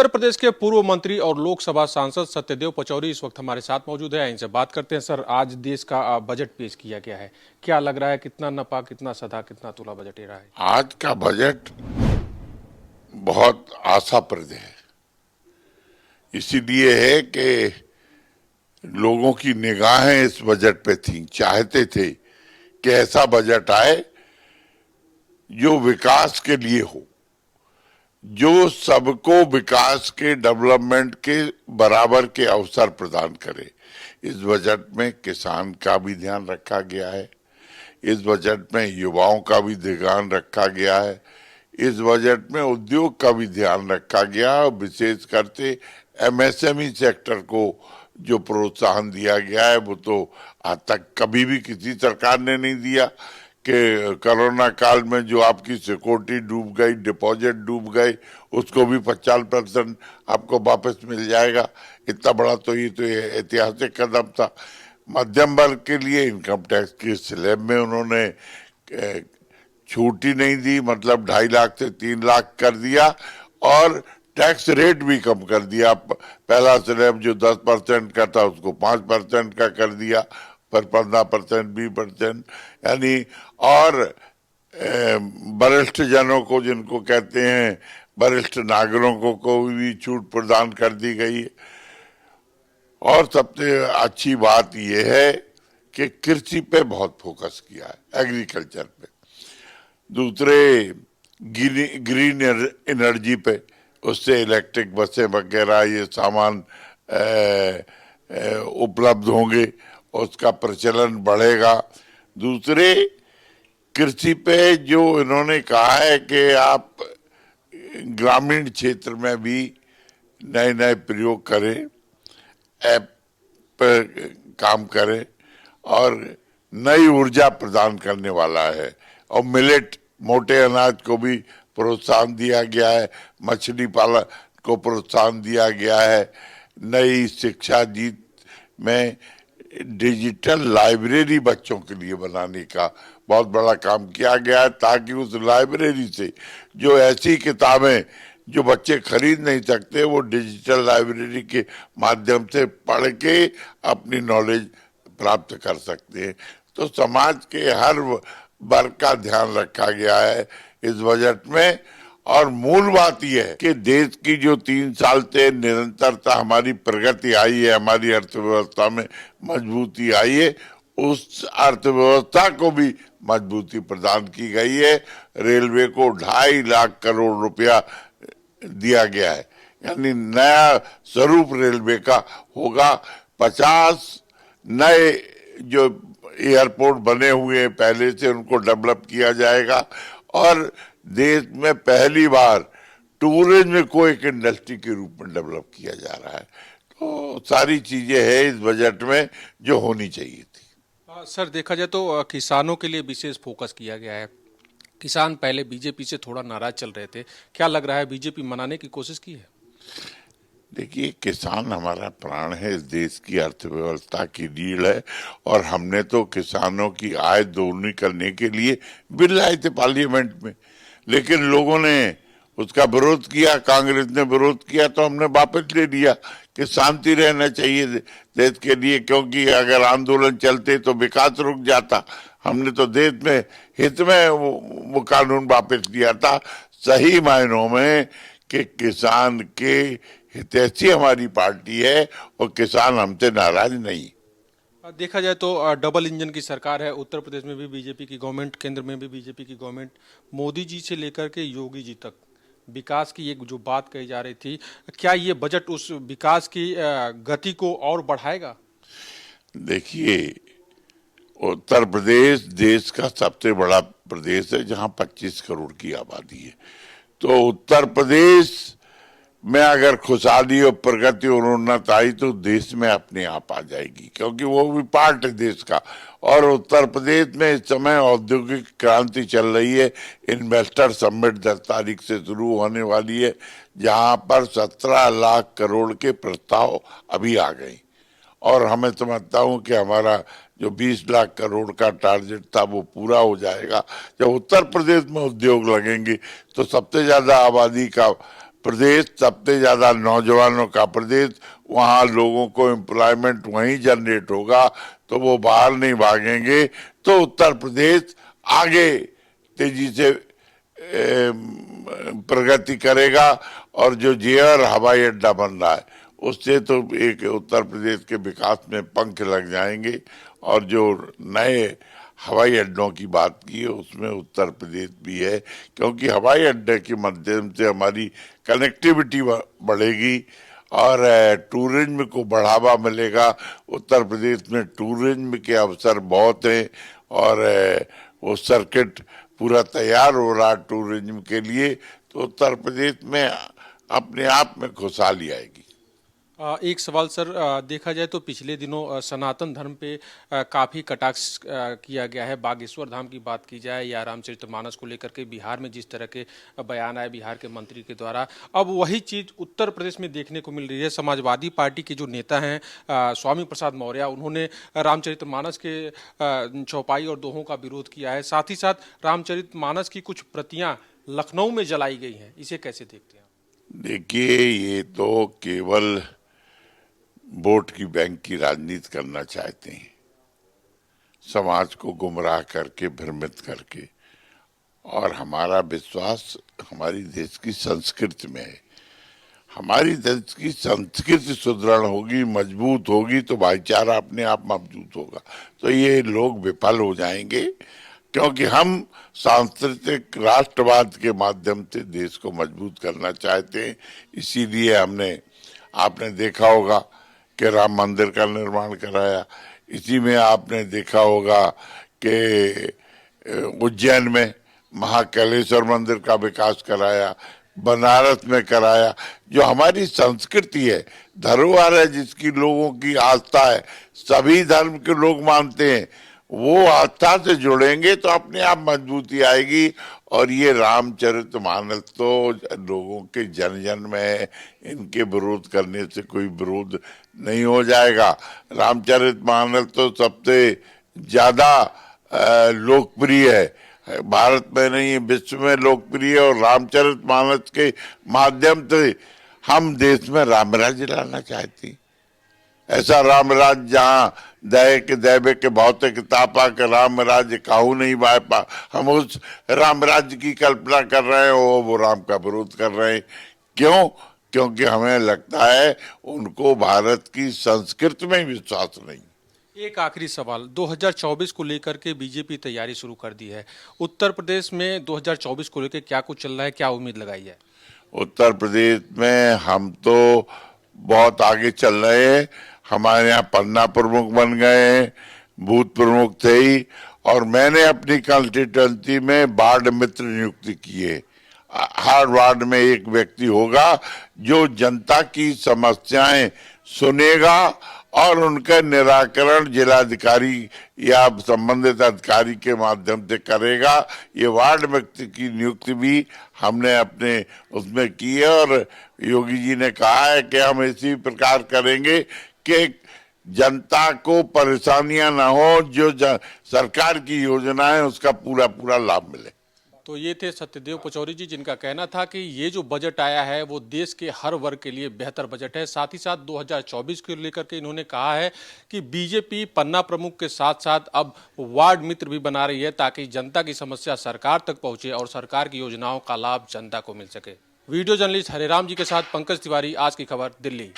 उत्तर प्रदेश के पूर्व मंत्री और लोकसभा सांसद सत्यदेव पचौरी इस वक्त हमारे साथ मौजूद है। इनसे बात करते हैं। सर, आज देश का बजट पेश किया गया है, क्या लग रहा है, कितना नपा, कितना सधा, कितना तुला बजट ये रहा है? आज का बजट बहुत आशाप्रद है। इसीलिए है कि लोगों की निगाहें इस बजट पे थीं, चाहते थे कि ऐसा बजट आए जो विकास के लिए हो, जो सबको विकास के, डेवलपमेंट के बराबर के अवसर प्रदान करे। इस बजट में किसान का भी ध्यान रखा गया है, इस बजट में युवाओं का भी ध्यान रखा गया है, इस बजट में उद्योग का भी ध्यान रखा गया है। विशेष करके एमएसएमई सेक्टर को जो प्रोत्साहन दिया गया है वो तो आज तक कभी भी किसी सरकार ने नहीं दिया। कि कोरोना काल में जो आपकी सिक्योरिटी डूब गई, डिपॉजिट डूब गए, उसको भी 50% आपको वापस मिल जाएगा। इतना बड़ा तो ये तो ऐतिहासिक कदम था। मध्यम वर्ग के लिए इनकम टैक्स की स्लैब में उन्होंने छूट ही नहीं दी, मतलब 2.5 लाख से 3 लाख कर दिया, और टैक्स रेट भी कम कर दिया। पहला स्लैब जो 10% का था उसको 5% का कर दिया, पर 15%, 20%, यानी और वरिष्ठ जनों को, जिनको कहते हैं वरिष्ठ नागरिकों को भी छूट प्रदान कर दी गई है। और सबसे अच्छी बात यह है कि कृषि पे बहुत फोकस किया है, एग्रीकल्चर पे। दूसरे ग्रीन एनर्जी पे, उससे इलेक्ट्रिक बसें वगैरह ये सामान उपलब्ध होंगे, उसका प्रचलन बढ़ेगा। दूसरे कृषि पे जो इन्होंने कहा है कि आप ग्रामीण क्षेत्र में भी नए नए प्रयोग करें, ऐप पर काम करें, और नई ऊर्जा प्रदान करने वाला है। और मिलेट, मोटे अनाज को भी प्रोत्साहन दिया गया है, मछली पालन को प्रोत्साहन दिया गया है। नई शिक्षा नीति में डिजिटल लाइब्रेरी बच्चों के लिए बनाने का बहुत बड़ा काम किया गया है, ताकि उस लाइब्रेरी से जो ऐसी किताबें जो बच्चे खरीद नहीं सकते, वो डिजिटल लाइब्रेरी के माध्यम से पढ़ के अपनी नॉलेज प्राप्त कर सकते हैं। तो समाज के हर वर्ग का ध्यान रखा गया है इस बजट में। और मूल बात यह है कि देश की जो 3 साल से निरंतरता हमारी प्रगति आई है, हमारी अर्थव्यवस्था में मजबूती आई है, उस अर्थव्यवस्था को भी मजबूती प्रदान की गई है। रेलवे को 2.5 लाख करोड़ रुपया दिया गया है, यानी नया स्वरूप रेलवे का होगा। 50 नए जो एयरपोर्ट बने हुए हैं पहले से, उनको डेवलप किया जाएगा। और देश में पहली बार टूरिज्म को एक इंडस्ट्री के रूप में डेवलप किया जा रहा है। तो सारी चीजें हैं इस बजट में जो होनी चाहिए थी। सर, देखा जाए तो किसानों के लिए विशेष फोकस किया गया है। किसान पहले बीजेपी से थोड़ा नाराज चल रहे थे, क्या लग रहा है बीजेपी मनाने की कोशिश की है? देखिए, किसान हमारा प्राण है, इस देश की अर्थव्यवस्था की रीढ़ है, और हमने तो किसानों की आय दोगुनी करने के लिए बिल लाए थे पार्लियामेंट में, लेकिन लोगों ने उसका विरोध किया, कांग्रेस ने विरोध किया, तो हमने वापस ले लिया कि शांति रहना चाहिए देश के लिए, क्योंकि अगर आंदोलन चलते तो विकास रुक जाता। हमने तो देश में हित में वो कानून वापस लिया था, सही मायनों में कि किसान के हितैषी हमारी पार्टी है, और किसान हमसे नाराज नहीं। देखा जाए तो डबल इंजन की सरकार है, उत्तर प्रदेश में भी बीजेपी की गवर्नमेंट, केंद्र में भी बीजेपी की गवर्नमेंट। मोदी जी से लेकर के योगी जी तक विकास की एक जो बात कही जा रही थी, क्या ये बजट उस विकास की गति को और बढ़ाएगा? देखिए, उत्तर प्रदेश देश का सबसे बड़ा प्रदेश है, जहां 25 करोड़ की आबादी है। तो उत्तर प्रदेश में अगर खुशहाली और प्रगति और उन्नत आई तो देश में अपने आप आ जाएगी, क्योंकि वो भी पार्ट है देश का। और उत्तर प्रदेश में इस समय औद्योगिक क्रांति चल रही है। इन्वेस्टर समिट 10 तारीख से शुरू होने वाली है, जहां पर 17 लाख करोड़ के प्रस्ताव अभी आ गए, और हमें समझता हूं कि हमारा जो 20 लाख करोड़ का टारगेट था वो पूरा हो जाएगा। जब उत्तर प्रदेश में उद्योग लगेंगे तो सबसे ज्यादा आबादी का प्रदेश, सबसे ज्यादा नौजवानों का प्रदेश, वहां लोगों को एम्प्लॉयमेंट वहीं जनरेट होगा तो वो बाहर नहीं भागेंगे, तो उत्तर प्रदेश आगे तेजी से प्रगति करेगा। और जो जेवर हवाई अड्डा बन रहा है उससे तो एक उत्तर प्रदेश के विकास में पंख लग जाएंगे। और जो नए हवाई अड्डों की बात की है उसमें उत्तर प्रदेश भी है, क्योंकि हवाई अड्डे के माध्यम से हमारी कनेक्टिविटी बढ़ेगी और टूरिज्म को बढ़ावा मिलेगा। उत्तर प्रदेश में टूरिज्म के अवसर बहुत हैं और वो सर्किट पूरा तैयार हो रहा टूरिज्म के लिए, तो उत्तर प्रदेश में अपने आप में खुशहाली आएगी। एक सवाल सर, देखा जाए तो पिछले दिनों सनातन धर्म पे काफ़ी कटाक्ष किया गया है। बागेश्वर धाम की बात की जाए या रामचरितमानस को लेकर के बिहार में जिस तरह के बयान आए बिहार के मंत्री के द्वारा, अब वही चीज़ उत्तर प्रदेश में देखने को मिल रही है। समाजवादी पार्टी के जो नेता हैं स्वामी प्रसाद मौर्य, उन्होंने रामचरितमानस के चौपाई और दोहों का विरोध किया है। साथ ही साथ रामचरितमानस की कुछ प्रतियाँ लखनऊ में जलाई गई हैं। इसे कैसे देखते हैं? देखिए, ये तो केवल वोट की बैंक की राजनीति करना चाहते हैं, समाज को गुमराह करके, भ्रमित करके। और हमारा विश्वास हमारी देश की संस्कृति में है। हमारी देश की संस्कृति सुदृढ़ होगी, मजबूत होगी तो भाईचारा अपने आप मजबूत होगा। तो ये लोग विफल हो जाएंगे, क्योंकि हम सांस्कृतिक राष्ट्रवाद के माध्यम से देश को मजबूत करना चाहते हैं। इसीलिए आपने देखा होगा कि राम मंदिर का निर्माण कराया। इसी में आपने देखा होगा कि उज्जैन में महाकालेश्वर मंदिर का विकास कराया, बनारस में कराया। जो हमारी संस्कृति है, धरोहर है, जिसकी लोगों की आस्था है, सभी धर्म के लोग मानते हैं, वो आस्था से जुड़ेंगे तो अपने आप मजबूती आएगी। और ये रामचरितमानस तो लोगों के जन जन में है, इनके विरोध करने से कोई विरोध नहीं हो जाएगा। रामचरितमानस तो सबसे ज्यादा लोकप्रिय है, भारत में नहीं विश्व में लोकप्रिय है। और रामचरितमानस के माध्यम से हम देश में राम राज्य लाना चाहते हैं। ऐसा राम राज्य जहाँ दया के दैवे के भौतिक तापा के राम राज्य काहू नहीं वायपा, हम उस राम राज्य की कल्पना कर रहे हैं, वो राम का विरोध कर रहे हैं। क्यों? क्योंकि हमें लगता है उनको भारत की संस्कृति में विश्वास नहीं। एक आखिरी सवाल, 2024 को लेकर के बीजेपी तैयारी शुरू कर दी है। उत्तर प्रदेश में 2024 को लेकर क्या कुछ चल रहा है, क्या उम्मीद लगाई है? उत्तर प्रदेश में हम तो बहुत आगे चल रहे हैं। हमारे यहाँ पन्ना प्रमुख बन गए हैं, बूथ प्रमुख थे ही। और मैंने अपनी कंस्टिट्यूएंसी में वार्ड मित्र नियुक्ति किए। हर वार्ड में एक व्यक्ति होगा जो जनता की समस्याएं सुनेगा और उनका निराकरण जिलाधिकारी या संबंधित अधिकारी के माध्यम से करेगा। ये वार्ड व्यक्ति की नियुक्ति भी हमने अपने उसमें की है। और योगी जी ने कहा है कि हम इसी प्रकार करेंगे कि जनता को परेशानियां ना हो, जो सरकार की योजना है उसका पूरा पूरा लाभ मिले। तो ये थे सत्यदेव पचौरी जी, जिनका कहना था कि ये जो बजट आया है वो देश के हर वर्ग के लिए बेहतर बजट है। साथ ही साथ 2024 को लेकर के इन्होंने कहा है कि बीजेपी पन्ना प्रमुख के साथ साथ अब वार्ड मित्र भी बना रही है, ताकि जनता की समस्या सरकार तक पहुंचे और सरकार की योजनाओं का लाभ जनता को मिल सके। वीडियो जर्नलिस्ट हरेराम जी के साथ पंकज तिवारी, आज की खबर, दिल्ली।